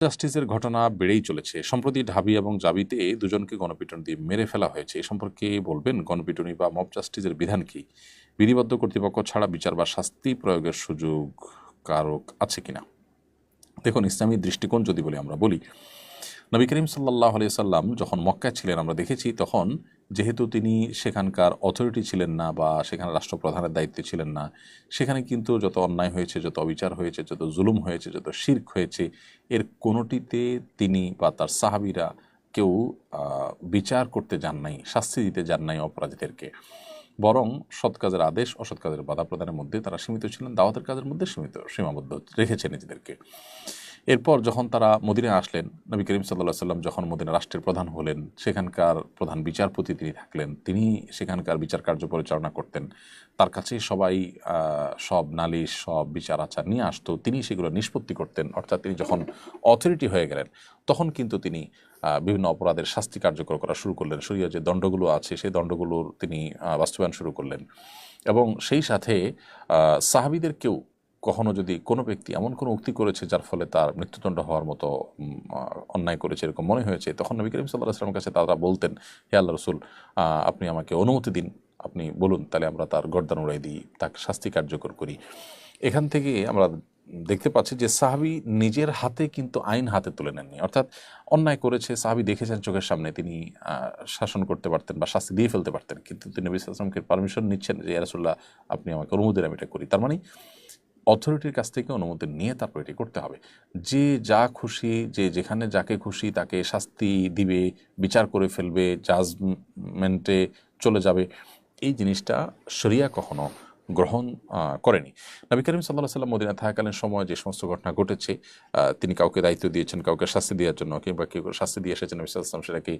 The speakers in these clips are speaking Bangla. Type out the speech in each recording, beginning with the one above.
জাস্টিসের ঘটনা বেড়েই চলেছে। সম্প্রতি ঢাবি এবং জাবিতে দুজনকে গণপিটুনি দিয়ে মেরে ফেলা হয়েছে। এ সম্পর্কে বলবেন গণপিটুনি বা মব জাস্টিসের বিধান কি? বিধিবদ্ধ কর্তৃপক্ষ ছাড়া বিচার বা শাস্তি প্রয়োগের সুযোগ কারক আছে কিনা? দেখুন, ইসলামী দৃষ্টিকোণ যদি আমরা বলি, নবী করিম সাল্লাল্লাহু আলাইহি সাল্লাম যখন মক্কায় ছিলেন আমরা দেখেছি, তখন যেহেতু তিনি সেখানকার অথরিটি ছিলেন না বা সেখানে রাষ্ট্রপ্রধানের দায়িত্বে ছিলেন না, সেখানে কিন্তু যত অন্যায় হয়েছে, যত অবিচার হয়েছে, যত জুলুম হয়েছে, যত শিরক হয়েছে, এর কোনোটিতে তিনি বা তার সাহাবীরা কেউ বিচার করতে যান নাই, শাস্তি দিতে যান নাই অপরাধীদেরকে। বরং সৎ কাজের আদেশ, অসৎ কাজের বাধা প্রদানের মধ্যে তারা সীমিত ছিলেন, দাওয়াতের কাজের মধ্যে সীমাবদ্ধ রেখেছেন নিজেদেরকে। এরপর যখন তারা মদিনায় আসলেন, নবী করিম সাল্লাল্লাহু সাল্লাম যখন মদিনা রাষ্ট্রের প্রধান হলেন, সেখানকার প্রধান বিচারপতি তিনি থাকলেন, তিনি সেখানকার বিচার কার্য পরিচালনা করতেন। তার কাছে সবাই সব নালিশ, সব বিচার আচার নিয়ে আসতো, তিনি সেগুলো নিষ্পত্তি করতেন। অর্থাৎ তিনি যখন অথরিটি হয়ে গেলেন, তখন কিন্তু তিনি বিভিন্ন অপরাধের শাস্তি কার্যকর করা শুরু করলেন। শরীয়ত যে দণ্ডগুলো আছে সেই দণ্ডগুলোর তিনি বাস্তবায়ন শুরু করলেন। এবং সেই সাথে সাহাবীদেরকেও কখনো যদি কোনো ব্যক্তি এমন কোনো উক্তি করেছে যার ফলে তার মৃত্যুদণ্ড হওয়ার মতো অন্যায় করেছে এরকম মনে হয়েছে, তখন নবী করিম সাল্লাল্লাহু আলাইহি ওয়াসাল্লামের কাছে তারা বলতেন, হে আল্লাহ রসুল, আপনি আমাকে অনুমতি দিন, আপনি বলুন, তাহলে আমরা তার গর্দান উড়াই দিই, তাকে শাস্তি কার্যকর করি। এখান থেকে আমরা দেখতে পাচ্ছি যে সাহাবী নিজের হাতে কিন্তু আইন হাতে তুলে নেননি। অর্থাৎ অন্যায় করেছে, সাহাবী দেখেছেন চোখের সামনে, তিনি শাসন করতে পারতেন বা শাস্তি দিয়ে ফেলতে পারতেন, কিন্তু তিনি নবী সাল্লাল্লাহু আলাইহি ওয়াসাল্লামকে পারমিশন নিচ্ছেন যে ইয়া রাসূলুল্লাহ, আপনি আমাকে অনুমতি দেন, আমি এটা করি। তার মানে অথরিটির কাছ থেকে অনুমতি নিয়ে তারপর এটি করতে হবে। যে যা খুশি, যে যেখানে যাকে খুশি তাকে শাস্তি দিবে, বিচার করে ফেলবে, জাজমেন্টে চলে যাবে, এই জিনিসটা শরিয়া কখনো গ্রহণ করেনি। নবী করিম সাল্লাল্লাহু আলাইহি ওয়াসাল্লাম মদিনায় থাকাকালীন সময় যে সমস্ত ঘটনা ঘটেছে, তিনি কাউকে দায়িত্ব দিয়েছেন কাউকে শাস্তি দেওয়ার জন্য, কিংবা কেউ শাস্তি দিয়ে এসেছেন, নবী সাল্লাল্লাহু আলাইহি ওয়াসাল্লাম সেটাকে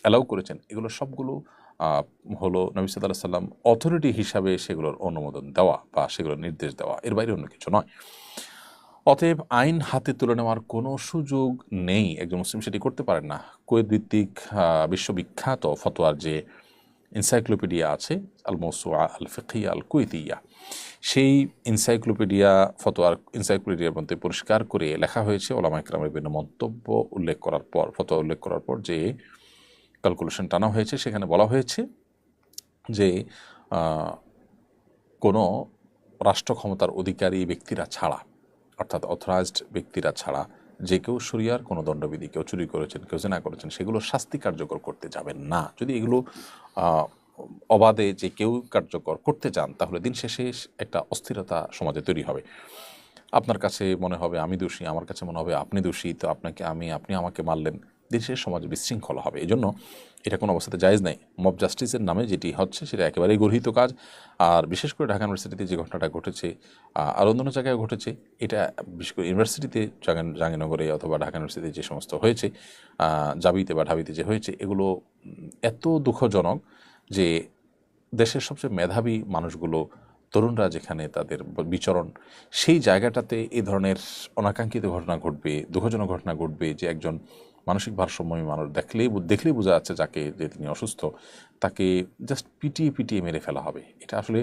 অ্যালাউ করেছেন, এগুলো সবগুলো হলো নবী সাল্লাল্লাহু আলাইহি ওয়াসাল্লাম অথরিটি হিসাবে সেগুলোর অনুমোদন দেওয়া বা সেগুলোর নির্দেশ দেওয়া, এর বাইরে অন্য কিছু নয়। অতএব আইন হাতে তুলে নেওয়ার কোনো সুযোগ নেই, একজন মুসলিম সেটি করতে পারেন না। কুয়েত ভিত্তিক বিশ্ববিখ্যাত ফতোয়ার যে এনসাইক্লোপিডিয়া আছে, আল মওসুআ আল ফিকহিয়া আল কুয়েতিয়া, সেই ফতোয়ার এনসাইক্লোপিডিয়ার মধ্যে পরিষ্কার করে লেখা হয়েছে, ওলামা ইকরামের বিভিন্ন মন্তব্য উল্লেখ করার পর, ফতোয়া উল্লেখ করার পর যে ক্যালকুলেশন টানা হয়েছে, সেখানে বলা হয়েছে যে কোনো রাষ্ট্র ক্ষমতার অধিকারী ব্যক্তিরা ছাড়া, অর্থাৎ অথরাইজড ব্যক্তিরা ছাড়া যে কেউ শরিয়ার কোনো দণ্ডবিধি, কেউ চুরি করেছেন, কেউ জেনা করেছেন, সেগুলো শাস্তি কার্যকর করতে যাবেন না। যদি এগুলো অবাধে যে কেউ কার্যকর করতে চান, তাহলে দিন শেষে একটা অস্থিরতা সমাজে তৈরি হবে। আপনার কাছে মনে হবে আমি দোষী, আমার কাছে মনে হবে আপনি দোষী, তো আপনি আমাকে মারলেন, দেশের সমাজে বিশৃঙ্খলা হবে। এই জন্য এটা কোনো অবস্থাতে জায়েজ নেই। মব জাস্টিসের নামে যেটি হচ্ছে সেটা একেবারেই গর্হিত কাজ। আর বিশেষ করে ঢাকা ইউনিভার্সিটিতে যে ঘটনাটা ঘটেছে, আর অন্যান্য জায়গায় ঘটেছে, এটা বিশেষ করে ইউনিভার্সিটিতে, জাহাঙ্গীরনগরে অথবা ঢাকা ইউনিভার্সিটিতে যে সমস্ত হয়েছে, জাবিতে বা ঢাবিতে যে হয়েছে, এগুলো এত দুঃখজনক যে দেশের সবচেয়ে মেধাবী মানুষগুলো, তরুণরা যেখানে তাদের বিচরণ, সেই জায়গাটাতে এই ধরনের অনাকাঙ্ক্ষিত ঘটনা ঘটবে, দুঃখজনক ঘটনা ঘটবে, যে একজন মানসিক ভারসাম্যহীন মানুষ দেখলেই বোঝা যাচ্ছে যাকে, যে তিনি অসুস্থ, তাকে জাস্ট পিটিয়ে পিটিয়ে মেরে ফেলা হবে। এটা আসলে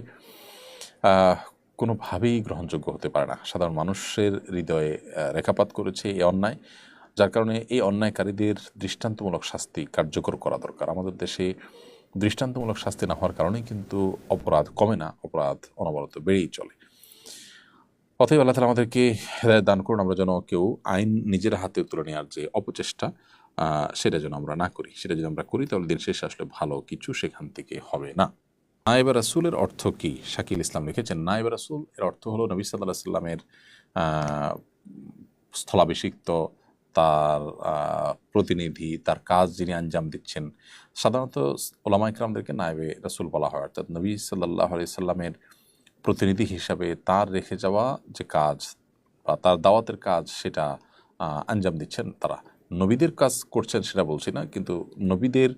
কোনোভাবেই গ্রহণযোগ্য হতে পারে না। সাধারণ মানুষের হৃদয়ে রেখাপাত করেছে এই অন্যায়, যার কারণে এই অন্যায়কারীদের দৃষ্টান্তমূলক শাস্তি কার্যকর করা দরকার। আমাদের দেশে দৃষ্টান্তমূলক শাস্তি না হওয়ার কারণেই কিন্তু অপরাধ কমে না, অপরাধ অনবরত বেড়েই চলে। অতএব আল্লাহ তাআলা আমাদেরকে হেদায়েত দান করুন, আমরা যেন কেউ আইন নিজের হাতে তুলে নেওয়ার যে অপচেষ্টা, সেটা যেন আমরা না করি। সেটা যদি আমরা করি, তাহলে দিন শেষে আসলে ভালো কিছু সেখান থেকে হবে না। নায়েবে রাসূলের অর্থ কি? শাকিল ইসলাম লিখেছেন, নায়েবে রাসূল এর অর্থ হলো নবী সাল্লাল্লাহু আলাইহি সাল্লামের স্থলাভিষিক্ত, তার প্রতিনিধি, তার কাজ যিনি আঞ্জাম দিচ্ছেন। সাধারণত ওলামা ইকরামদেরকে নায়েবে রাসূল বলা হয়, অর্থাৎ নবী সাল্লাল্লাহু আলাইহি সাল্লামের প্রতিনিধি হিসাবে তার রেখে যাওয়া যে কাজ বা তার দাওয়াতের কাজ, সেটা আঞ্জাম দিচ্ছেন তারা। নবীদের কাজ করছেন সেটা বলছি না, কিন্তু নবীদের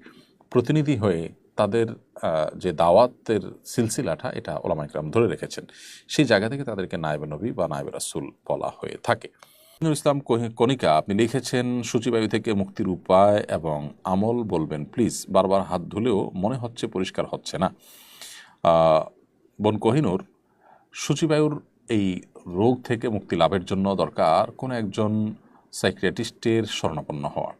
প্রতিনিধি হয়ে তাদের যে দাওয়াতের সিলসিলাটা, এটা ওলামা ইকরাম ধরে রেখেছেন। সেই জায়গা থেকে তাদেরকে নায়েবে নবী বা নায়েবে রাসূল বলা হয়ে থাকে। ইসলাম কণিকা, আপনি লিখেছেন, সূচিবায়ু থেকে মুক্তির উপায় এবং আমল বলবেন প্লিজ। বারবার হাত ধুলেও মনে হচ্ছে পরিষ্কার হচ্ছে না। বোন কোহিনুর, সূচিবায়ুর এই রোগ থেকে মুক্তি লাভের জন্য দরকার কোনো একজন সাইকিয়াট্রিস্টের শরণাপন্ন হওয়া।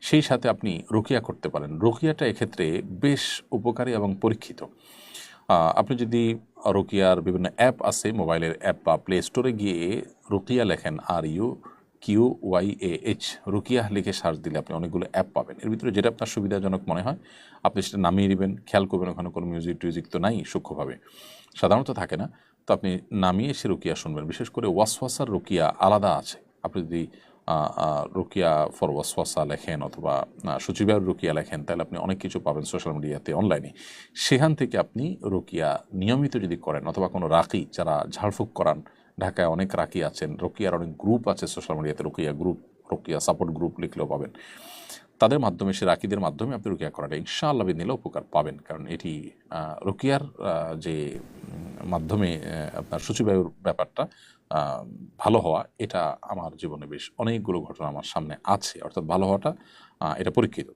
সেই সাথে আপনি রুকিয়া করতে পারেন। রুকিয়াটা এক্ষেত্রে বেশ উপকারী এবং পরীক্ষিত। আপনি যদি রুকিয়ার বিভিন্ন অ্যাপ আছে, মোবাইলের অ্যাপ বা প্লে স্টোরে গিয়ে রুকিয়া লেখেন, RUQYAH, রুকিয়া লিখে সার্চ দিলে আপনি অনেকগুলো অ্যাপ পাবেন। এর ভিতরে যেটা আপনার সুবিধাজনক মনে হয় আপনি সেটা নামিয়ে নেবেন। খেয়াল করবেন ওখানে কোনো মিউজিক টিউজিক তো নাই, সূক্ষ্মভাবে সাধারণত থাকে না, তো আপনি নামিয়ে এসে রুকিয়া শুনবেন। বিশেষ করে ওয়াসওয়াসার রুকিয়া আলাদা আছে। আপনি যদি রুকিয়া ফর ওয়াসওয়াসা লেখেন অথবা সচিবায়ুর রুকিয়া লেখেন, তাহলে আপনি অনেক কিছু পাবেন সোশ্যাল মিডিয়াতে, অনলাইনে। সেখান থেকে আপনি রুকিয়া নিয়মিত যদি করেন, অথবা কোনো রাকি যারা ঝাড়ফুঁক করান, ঢাকায় অনেক রাকি আছেন, রুকিয়ার অনেক গ্রুপ আছে সোশ্যাল মিডিয়াতে, রুকিয়া গ্রুপ, রুকিয়া সাপোর্ট গ্রুপ লিখলেও পাবেন। তাদের মাধ্যমে, সে রাকিদের মাধ্যমে আপনি রুকিয়া করাটা ইনশাআল্লাহ নিলে উপকার পাবেন। কারণ এটি রুকিয়ার যে মাধ্যমে আপনার সূচিবায়ুর ব্যাপারটা ভালো হওয়া, এটা আমার জীবনে বেশ অনেকগুলো ঘটনা আমার সামনে আছে, অর্থাৎ ভালো হওয়াটা এটা পরীক্ষিত।